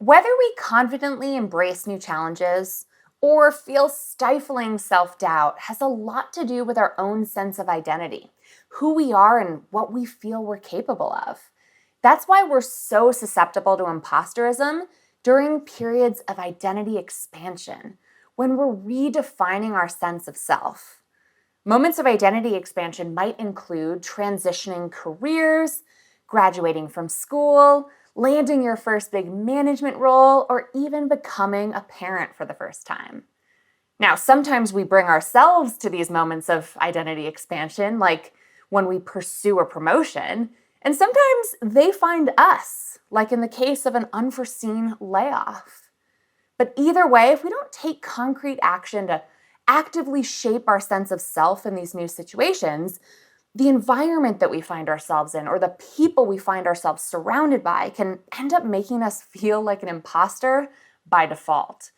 Whether we confidently embrace new challenges or feel stifling self doubt has a lot to do with our own sense of identity, who we are, and what we feel we're capable of. That's why we're so susceptible to imposterism during periods of identity expansion, when we're redefining our sense of self. Moments of identity expansion might include transitioning careers, graduating from school, landing your first big management role, or even becoming a parent for the first time. Now, sometimes we bring ourselves to these moments of identity expansion, like when we pursue a promotion, and sometimes they find us, like in the case of an unforeseen layoff. But either way, if we don't take concrete action to actively shape our sense of self in these new situations, the environment that we find ourselves in or the people we find ourselves surrounded by can end up making us feel like an imposter by default.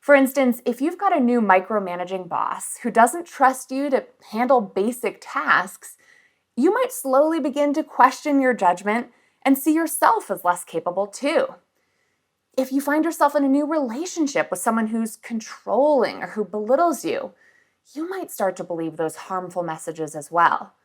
For instance, if you've got a new micromanaging boss who doesn't trust you to handle basic tasks, you might slowly begin to question your judgment and see yourself as less capable too. If you find yourself in a new relationship with someone who's controlling or who belittles you, you might start to believe those harmful messages as well.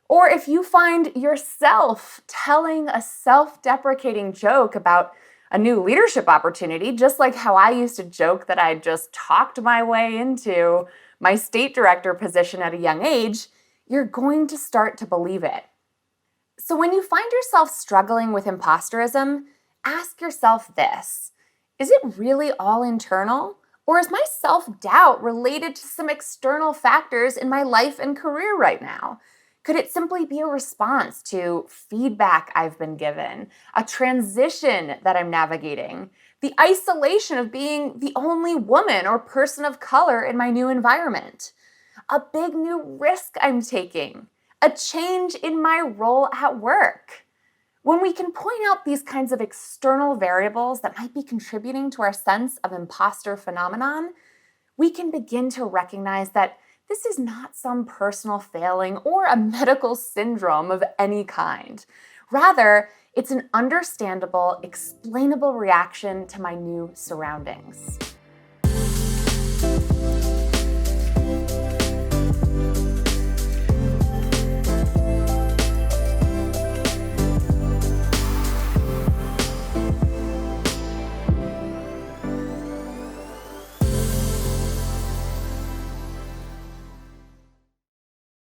Or if you find yourself telling a self-deprecating joke about a new leadership opportunity, just like how I used to joke that I just talked my way into my state director position at a young age, you're going to start to believe it. So when you find yourself struggling with imposterism, ask yourself this: is it really all internal? Or is my self-doubt related to some external factors in my life and career right now? Could it simply be a response to feedback I've been given, a transition that I'm navigating, the isolation of being the only woman or person of color in my new environment, a big new risk I'm taking, a change in my role at work? When we can point out these kinds of external variables that might be contributing to our sense of imposter phenomenon, we can begin to recognize that this is not some personal failing or a medical syndrome of any kind. Rather, it's an understandable, explainable reaction to my new surroundings.